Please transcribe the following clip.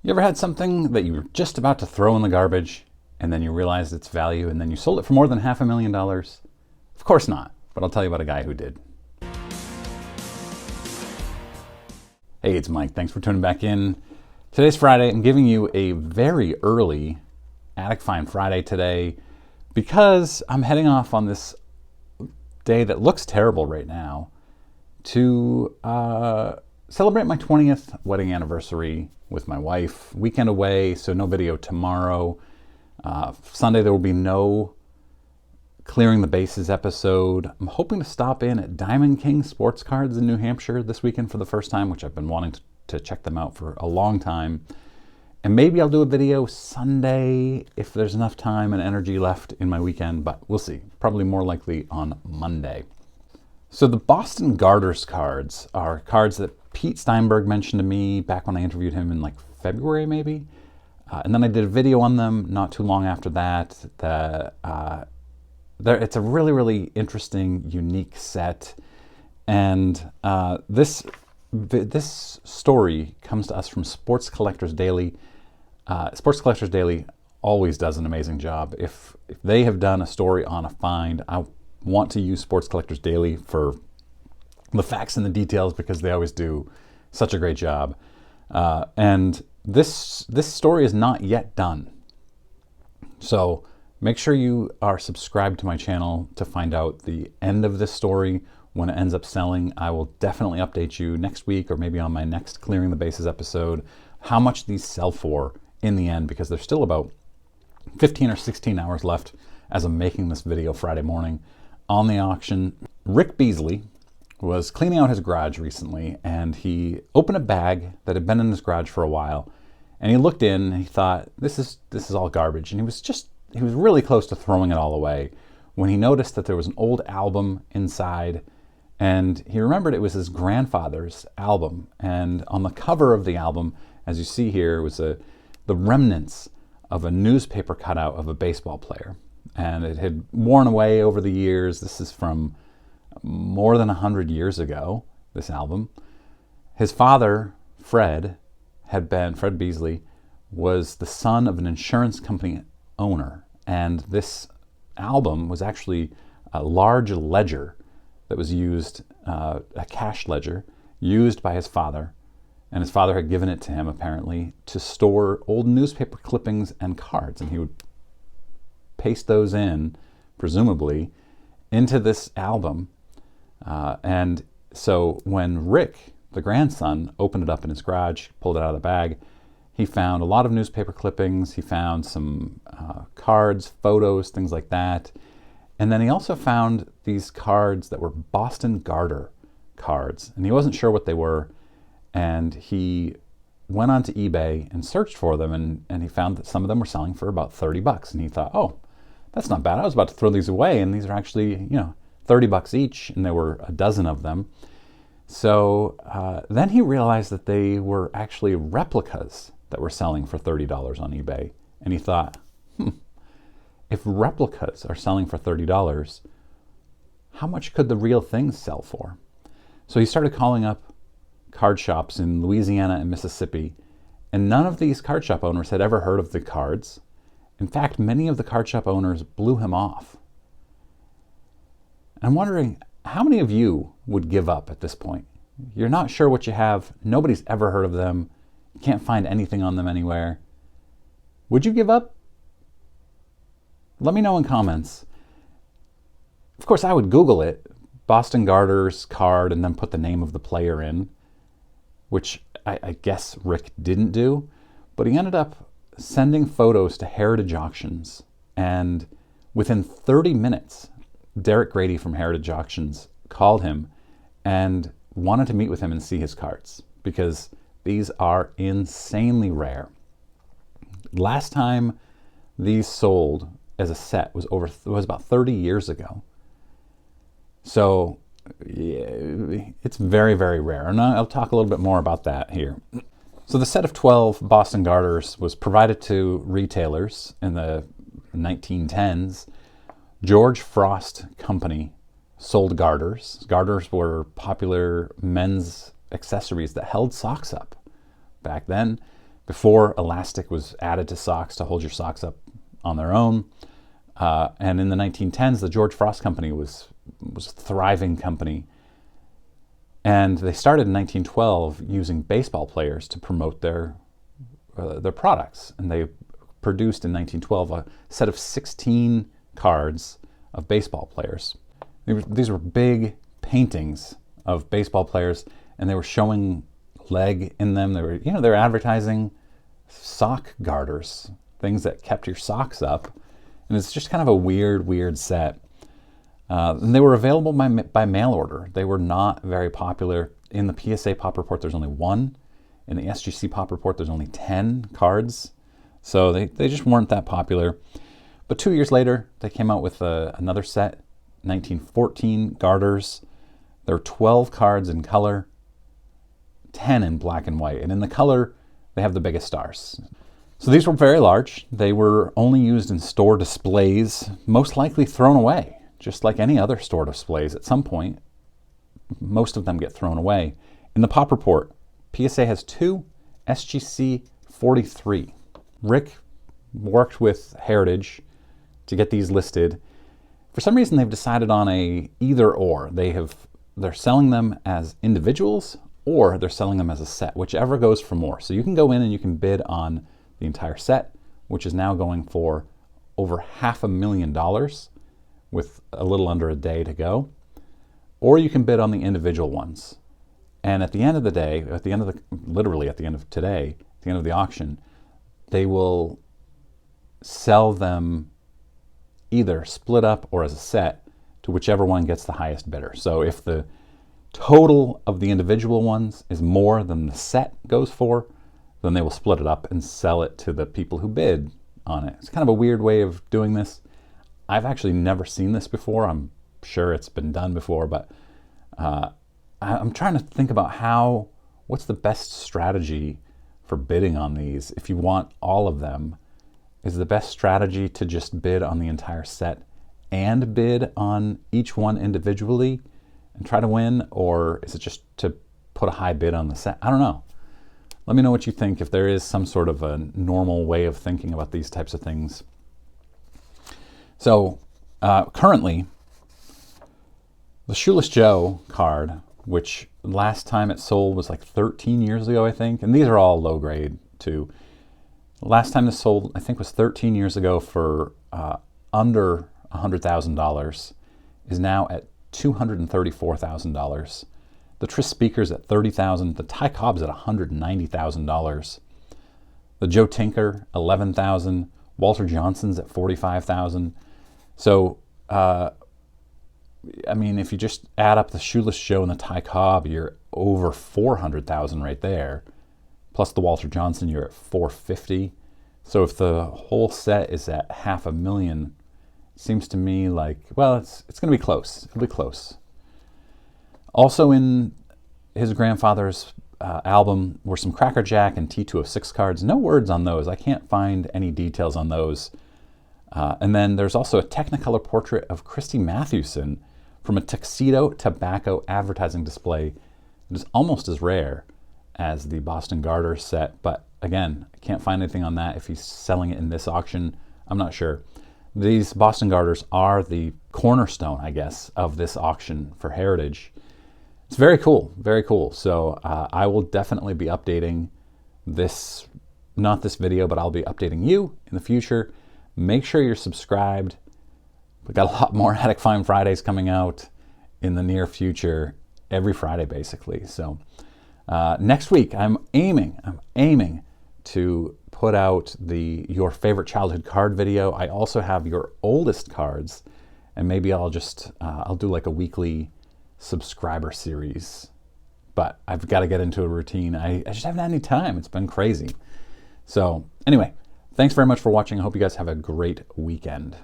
You ever had something that you were just about to throw in the garbage and then you realized its value and then you sold it for more than $500,000? Of course not, but I'll tell you about a guy who did. Hey, it's Mike. Thanks for tuning back in. Today's Friday. I'm giving you a very early Attic Find Friday today because I'm heading off on this day that looks terrible right now to celebrate my 20th wedding anniversary with my wife. Weekend away, so no video tomorrow. Sunday there will be no Clearing the Bases episode. I'm hoping to stop in at Diamond King Sports Cards in New Hampshire this weekend for the first time, which I've been wanting to check them out for a long time. And maybe I'll do a video Sunday if there's enough time and energy left in my weekend, but we'll see. Probably more likely on Monday. So the Boston Garters cards are cards that Pete Steinberg mentioned to me back when I interviewed him in like February maybe. And then I did a video on them not too long after that. It's a really, really interesting, unique set. And this story comes to us from Sports Collectors Daily. Sports Collectors Daily always does an amazing job. If they have done a story on a find, I want to use Sports Collectors Daily for the facts and the details because they always do such a great job. And this story is not yet done. So make sure you are subscribed to my channel to find out the end of this story. When it ends up selling, I will definitely update you next week or maybe on my next Clearing the Bases episode how much these sell for in the end, because there's still about 15 or 16 hours left as I'm making this video Friday morning on the auction. Rick Beasley was cleaning out his garage recently and he opened a bag that had been in his garage for a while, and he looked in and he thought, this is all garbage, and he was really close to throwing it all away when he noticed that there was an old album inside, and he remembered it was his grandfather's album. And on the cover of the album, as you see here, was the remnants of a newspaper cutout of a baseball player, and it had worn away over the years. This is from more than 100 years ago, this album. His father, Fred Beasley, was the son of an insurance company owner, and this album was actually a large ledger that was used, a cash ledger, used by his father, and his father had given it to him apparently to store old newspaper clippings and cards, and he would paste those in, presumably, into this album. And so when Rick, the grandson, opened it up in his garage, pulled it out of the bag, he found a lot of newspaper clippings, he found some cards, photos, things like that. And then he also found these cards that were Boston Garter cards, and he wasn't sure what they were. And he went onto eBay and searched for them, and he found that some of them were selling for about $30. And he thought, oh, that's not bad. I was about to throw these away, and these are actually, $30 each, and there were a dozen of them. So then he realized that they were actually replicas that were selling for $30 on eBay. And he thought, if replicas are selling for $30, how much could the real things sell for? So he started calling up card shops in Louisiana and Mississippi, and none of these card shop owners had ever heard of the cards. In fact, many of the card shop owners blew him off. I'm wondering, how many of you would give up at this point? You're not sure what you have. Nobody's ever heard of them. You can't find anything on them anywhere. Would you give up? Let me know in comments. Of course, I would Google it, Boston Garters card, and then put the name of the player in, which I guess Rick didn't do. But he ended up sending photos to Heritage Auctions, and within 30 minutes, Derek Grady from Heritage Auctions called him and wanted to meet with him and see his cards because these are insanely rare. Last time these sold as a set was about 30 years ago. So yeah, it's very, very rare. And I'll talk a little bit more about that here. So the set of 12 Boston Garters was provided to retailers in the 1910s. George Frost Company sold garters. Garters were popular men's accessories that held socks up back then. before elastic was added to socks to hold your socks up on their own. And in the 1910s, the George Frost Company was a thriving company. And they started in 1912 using baseball players to promote their products. And they produced in 1912 a set of 16 cards of baseball players. These were big paintings of baseball players, and they were showing leg in them. They were advertising sock garters, things that kept your socks up. And it's just kind of a weird set. And they were available by mail order. They were not very popular. In the PSA Pop Report, there's only 1. In the SGC Pop Report, there's only 10 cards. So they just weren't that popular. But 2 years later, they came out with another set, 1914 Garters. There were 12 cards in color, 10 in black and white. And in the color, they have the biggest stars. So these were very large. They were only used in store displays, most likely thrown away, just like any other store displays. At some point, most of them get thrown away. In the Pop Report, PSA has 2, SGC 43. Rick worked with Heritage to get these listed. For some reason, they've decided on a either or. They're selling them as individuals, or they're selling them as a set, whichever goes for more. So you can go in and you can bid on the entire set, which is now going for over $500,000 with a little under a day to go. Or you can bid on the individual ones. And at the end of the day, literally at the end of today, at the end of the auction, they will sell them either split up or as a set to whichever one gets the highest bidder. So if the total of the individual ones is more than the set goes for, then they will split it up and sell it to the people who bid on it. It's kind of a weird way of doing this. I've actually never seen this before. I'm sure it's been done before, but I'm trying to think about what's the best strategy for bidding on these. If you want all of them, is the best strategy to just bid on the entire set and bid on each one individually and try to win? Or is it just to put a high bid on the set? I don't know. Let me know what you think, if there is some sort of a normal way of thinking about these types of things. So currently, the Shoeless Joe card, which last time it sold was like 13 years ago, I think, and these are all low grade too. Last time this sold, I think, was 13 years ago for under $100,000, is now at $234,000. The Triss Speaker's at $30,000. The Ty Cobb's at $190,000. The Joe Tinker, $11,000. Walter Johnson's at $45,000. So, I mean, if you just add up the Shoeless Joe and the Ty Cobb, you're over $400,000 right there. Plus the Walter Johnson, you're at $450,000. So if the whole set is at $500,000, it seems to me like, well, it's going to be close. It'll be close. Also in his grandfather's album were some Cracker Jack and T206 cards. No words on those. I can't find any details on those. And then there's also a Technicolor portrait of Christy Mathewson from a Tuxedo Tobacco advertising display. It is almost as rare as the Boston Garters set, but again, I can't find anything on that. If he's selling it in this auction, I'm not sure. These Boston Garters are the cornerstone, I guess, of this auction for Heritage. It's very cool, very cool. So I will definitely be updating this, not this video, but I'll be updating you in the future. Make sure you're subscribed. We've got a lot more Attic Find Fridays coming out in the near future, every Friday basically. So next week, I'm aiming to put out the Your Favorite Childhood Card video. I also have Your Oldest Cards, and maybe I'll just, I'll do like a weekly subscriber series. But I've got to get into a routine. I just haven't had any time. It's been crazy. So anyway, thanks very much for watching. I hope you guys have a great weekend.